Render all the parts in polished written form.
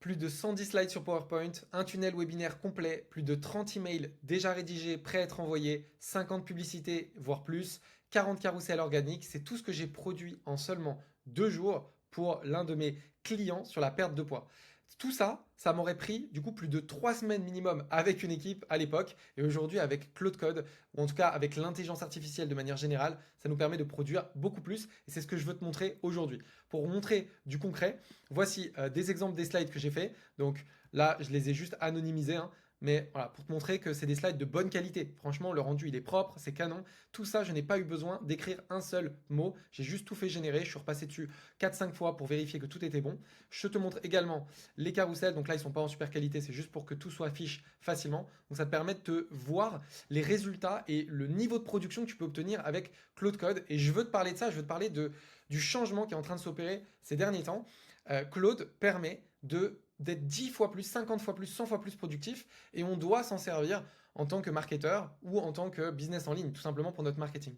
plus de 110 slides sur PowerPoint, un tunnel webinaire complet, plus de 30 emails déjà rédigés, prêts à être envoyés, 50 publicités, voire plus, 40 carousels organiques. C'est tout ce que j'ai produit en seulement 2 jours pour l'un de mes clients sur la perte de poids. Tout ça, ça m'aurait pris du coup plus de 3 semaines minimum avec une équipe à l'époque. Et aujourd'hui, avec Claude Code, ou en tout cas avec l'intelligence artificielle de manière générale, ça nous permet de produire beaucoup plus. Et c'est ce que je veux te montrer aujourd'hui. Pour vous montrer du concret, voici des exemples des slides que j'ai fait. Donc là, je les ai juste anonymisés, hein. Mais voilà, pour te montrer que c'est des slides de bonne qualité. Franchement, le rendu, il est propre, c'est canon. Tout ça, je n'ai pas eu besoin d'écrire un seul mot. J'ai juste tout fait générer. Je suis repassé dessus 4-5 fois pour vérifier que tout était bon. Je te montre également les carousels. Donc là, ils sont pas en super qualité. C'est juste pour que tout soit affiché facilement. Donc ça te permet de te voir les résultats et le niveau de production que tu peux obtenir avec Claude Code. Et je veux te parler de ça. Je veux te parler du changement qui est en train de s'opérer ces derniers temps. Claude permet d'être 10 fois plus, 50 fois plus, 100 fois plus productif et on doit s'en servir en tant que marketeur ou en tant que business en ligne, tout simplement pour notre marketing.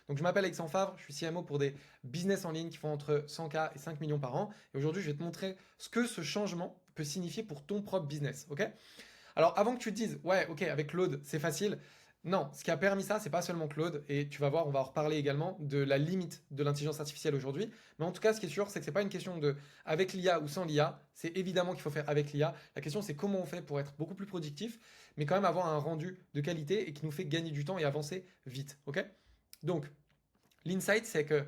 Donc je m'appelle Alexandre Favre, je suis CMO pour des business en ligne qui font entre 100K et 5 millions par an. Et aujourd'hui, je vais te montrer ce que ce changement peut signifier pour ton propre business. Ok? Alors avant que tu te dises, ouais, ok, avec Claude, c'est facile. Non, ce qui a permis ça, c'est pas seulement Claude, et tu vas voir, on va en reparler également de la limite de l'intelligence artificielle aujourd'hui. Mais en tout cas, ce qui est sûr, c'est que c'est pas une question de avec l'IA ou sans l'IA. C'est évidemment qu'il faut faire avec l'IA. La question, c'est comment on fait pour être beaucoup plus productif, mais quand même avoir un rendu de qualité et qui nous fait gagner du temps et avancer vite. Ok? Donc, l'insight, c'est que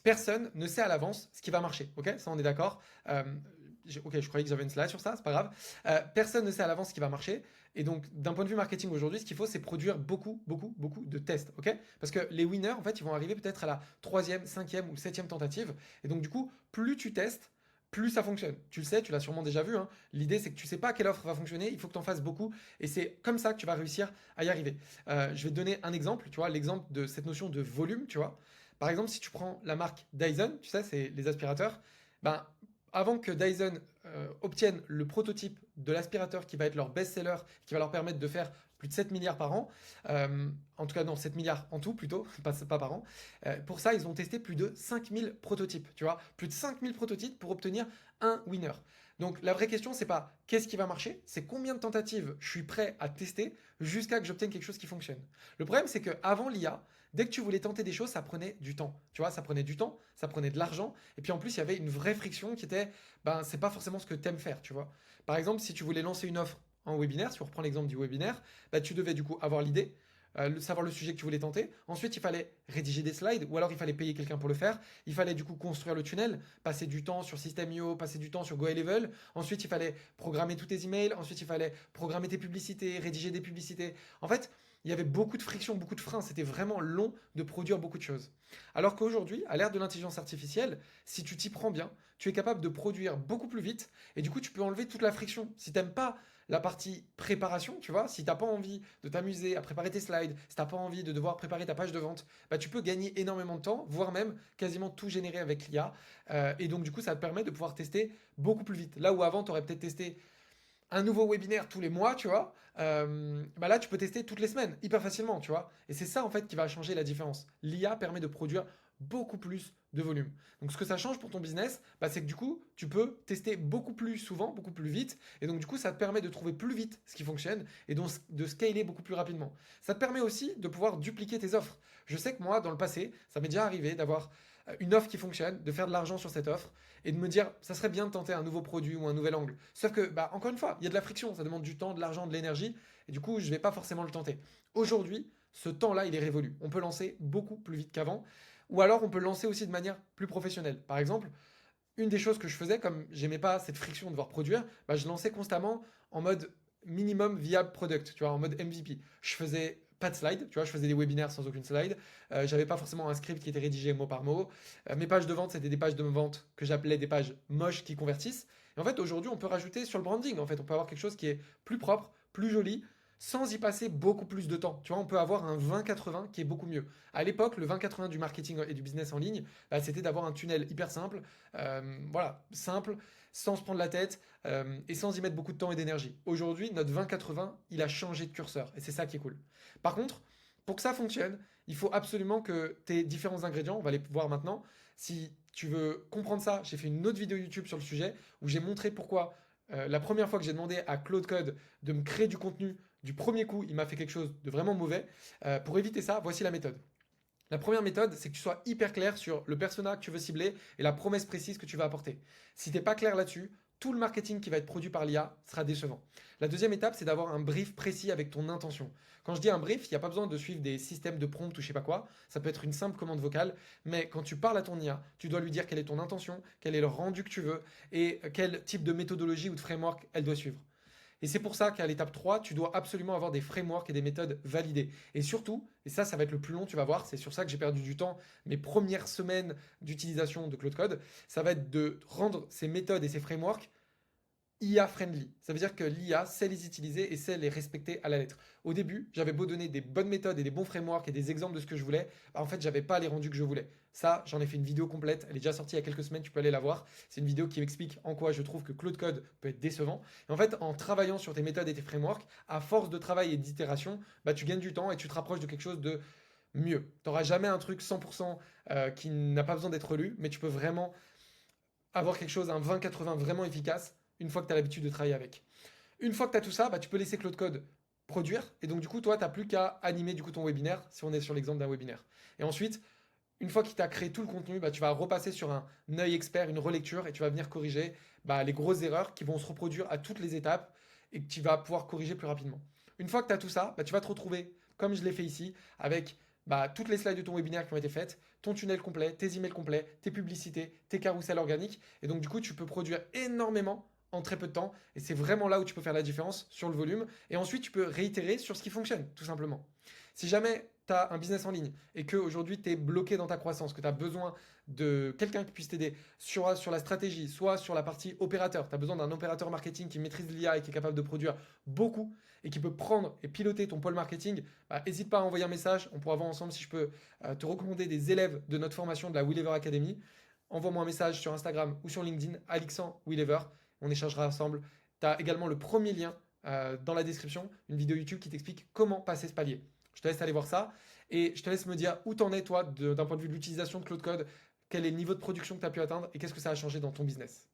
personne ne sait à l'avance ce qui va marcher. Ok, ça on est d'accord. Ok, je croyais que j'avais une slide sur ça, c'est pas grave. Personne ne sait à l'avance ce qui va marcher. Et donc, d'un point de vue marketing aujourd'hui, ce qu'il faut, c'est produire beaucoup, beaucoup, beaucoup de tests. Ok, parce que les winners, en fait, ils vont arriver peut-être à la troisième, cinquième ou septième tentative. Et donc, du coup, plus tu testes, plus ça fonctionne. Tu le sais, tu l'as sûrement déjà vu, hein. L'idée, c'est que tu sais pas quelle offre va fonctionner, il faut que tu en fasses beaucoup. Et c'est comme ça que tu vas réussir à y arriver. Je vais te donner un exemple, tu vois, l'exemple de cette notion de volume, tu vois. Par exemple, si tu prends la marque Dyson, tu sais, c'est les aspirateurs, ben, avant que Dyson obtienne le prototype de l'aspirateur qui va être leur best-seller, qui va leur permettre de faire plus de 7 milliards par an, en tout cas non, 7 milliards en tout plutôt, pas par an, pour ça ils ont testé plus de 5000 prototypes, tu vois, plus de 5000 prototypes pour obtenir un winner. Donc la vraie question c'est pas qu'est-ce qui va marcher, c'est combien de tentatives je suis prêt à tester jusqu'à que j'obtienne quelque chose qui fonctionne. Le problème c'est que avant l'IA, dès que tu voulais tenter des choses, ça prenait du temps. Tu vois, ça prenait du temps, ça prenait de l'argent. Et puis en plus, il y avait une vraie friction qui était, ben, c'est pas forcément ce que tu aimes faire, tu vois. Par exemple, si tu voulais lancer une offre en webinaire, si on reprend l'exemple du webinaire, ben, tu devais du coup avoir l'idée, savoir le sujet que tu voulais tenter. Ensuite, il fallait rédiger des slides ou alors il fallait payer quelqu'un pour le faire. Il fallait du coup construire le tunnel, passer du temps sur System.io, passer du temps sur GoHighLevel. Ensuite, il fallait programmer tous tes emails. Ensuite, il fallait programmer tes publicités, rédiger des publicités. En fait, il y avait beaucoup de friction, beaucoup de freins. C'était vraiment long de produire beaucoup de choses. Alors qu'aujourd'hui, à l'ère de l'intelligence artificielle, si tu t'y prends bien, tu es capable de produire beaucoup plus vite et du coup, tu peux enlever toute la friction. Si t'aimes pas la partie préparation, tu vois, si t'as pas envie de t'amuser à préparer tes slides, si t'as pas envie de devoir préparer ta page de vente, bah tu peux gagner énormément de temps, voire même quasiment tout générer avec l'IA. Et donc du coup, ça te permet de pouvoir tester beaucoup plus vite. Là où avant, tu aurais peut-être testé un nouveau webinaire tous les mois, tu vois, bah là, tu peux tester toutes les semaines, hyper facilement, tu vois. Et c'est ça, en fait, qui va changer la différence. L'IA permet de produire beaucoup plus de volume. Donc, ce que ça change pour ton business, bah, c'est que du coup, tu peux tester beaucoup plus souvent, beaucoup plus vite. Et donc, du coup, ça te permet de trouver plus vite ce qui fonctionne et donc de scaler beaucoup plus rapidement. Ça te permet aussi de pouvoir dupliquer tes offres. Je sais que moi, dans le passé, ça m'est déjà arrivé d'avoir une offre qui fonctionne, de faire de l'argent sur cette offre et de me dire, ça serait bien de tenter un nouveau produit ou un nouvel angle. Sauf que, bah, encore une fois, il y a de la friction, ça demande du temps, de l'argent, de l'énergie, et du coup, je ne vais pas forcément le tenter. Aujourd'hui, ce temps-là, il est révolu. On peut lancer beaucoup plus vite qu'avant, ou alors on peut le lancer aussi de manière plus professionnelle. Par exemple, une des choses que je faisais, comme j'aimais pas cette friction de devoir produire, bah, je lançais constamment en mode minimum viable product, tu vois, en mode MVP. Je faisais pas de slide, tu vois, je faisais des webinaires sans aucune slide. J'avais pas forcément un script qui était rédigé mot par mot. Mes pages de vente, c'était des pages de vente que j'appelais des pages moches qui convertissent. Et en fait, aujourd'hui, on peut rajouter sur le branding. En fait, on peut avoir quelque chose qui est plus propre, plus joli, sans y passer beaucoup plus de temps. Tu vois, on peut avoir un 20-80 qui est beaucoup mieux. À l'époque, le 20-80 du marketing et du business en ligne, bah, c'était d'avoir un tunnel hyper simple, voilà, simple, sans se prendre la tête et sans y mettre beaucoup de temps et d'énergie. Aujourd'hui, notre 20-80, il a changé de curseur et c'est ça qui est cool. Par contre, pour que ça fonctionne, il faut absolument que tes différents ingrédients, on va les voir maintenant. Si tu veux comprendre ça, j'ai fait une autre vidéo YouTube sur le sujet où j'ai montré pourquoi La première fois que j'ai demandé à Claude Code de me créer du contenu du premier coup, il m'a fait quelque chose de vraiment mauvais. Pour éviter ça, voici la méthode. La première méthode, c'est que tu sois hyper clair sur le persona que tu veux cibler et la promesse précise que tu vas apporter. Si tu n'es pas clair là-dessus, tout le marketing qui va être produit par l'IA sera décevant. La deuxième étape, c'est d'avoir un brief précis avec ton intention. Quand je dis un brief, il n'y a pas besoin de suivre des systèmes de prompt ou je sais pas quoi. Ça peut être une simple commande vocale, mais quand tu parles à ton IA, tu dois lui dire quelle est ton intention, quel est le rendu que tu veux et quel type de méthodologie ou de framework elle doit suivre. Et c'est pour ça qu'à l'étape 3, tu dois absolument avoir des frameworks et des méthodes validées. Et surtout, et ça va être le plus long, tu vas voir, c'est sur ça que j'ai perdu du temps mes premières semaines d'utilisation de Claude Code, ça va être de rendre ces méthodes et ces frameworks IA friendly. Ça veut dire que l'IA sait les utiliser et sait les respecter à la lettre. Au début, j'avais beau donner des bonnes méthodes et des bons frameworks et des exemples de ce que je voulais, bah en fait, j'avais pas les rendus que je voulais. Ça, j'en ai fait une vidéo complète. Elle est déjà sortie il y a quelques semaines, tu peux aller la voir. C'est une vidéo qui m'explique en quoi je trouve que Claude Code peut être décevant. Et en fait, en travaillant sur tes méthodes et tes frameworks, à force de travail et d'itération, bah, tu gagnes du temps et tu te rapproches de quelque chose de mieux. Tu n'auras jamais un truc 100% qui n'a pas besoin d'être lu, mais tu peux vraiment avoir quelque chose, un 20-80 vraiment efficace une fois que tu as l'habitude de travailler avec. Une fois que tu as tout ça, bah, tu peux laisser Claude Code produire. Et donc, du coup, toi, tu n'as plus qu'à animer du coup, ton webinaire, si on est sur l'exemple d'un webinaire. Et ensuite, une fois qu'il t'a créé tout le contenu, bah, tu vas repasser sur un œil expert, une relecture, et tu vas venir corriger bah, les grosses erreurs qui vont se reproduire à toutes les étapes et que tu vas pouvoir corriger plus rapidement. Une fois que tu as tout ça, bah, tu vas te retrouver, comme je l'ai fait ici, avec bah, toutes les slides de ton webinaire qui ont été faites, ton tunnel complet, tes emails complets, tes publicités, tes carousels organiques. Et donc, du coup, tu peux produire énormément en très peu de temps. Et c'est vraiment là où tu peux faire la différence sur le volume. Et ensuite, tu peux réitérer sur ce qui fonctionne, tout simplement. Si jamais tu as un business en ligne et qu'aujourd'hui tu es bloqué dans ta croissance, que tu as besoin de quelqu'un qui puisse t'aider sur la stratégie, soit sur la partie opérateur, tu as besoin d'un opérateur marketing qui maîtrise l'IA et qui est capable de produire beaucoup et qui peut prendre et piloter ton pôle marketing, bah, n'hésite pas à envoyer un message. On pourra voir ensemble si je peux te recommander des élèves de notre formation de la Willever Academy. Envoie-moi un message sur Instagram ou sur LinkedIn, Alexandre Willever. On échangera ensemble. Tu as également le premier lien dans la description, une vidéo YouTube qui t'explique comment passer ce palier. Je te laisse aller voir ça et je te laisse me dire où t'en es toi d'un point de vue de l'utilisation de Claude Code, quel est le niveau de production que tu as pu atteindre et qu'est-ce que ça a changé dans ton business.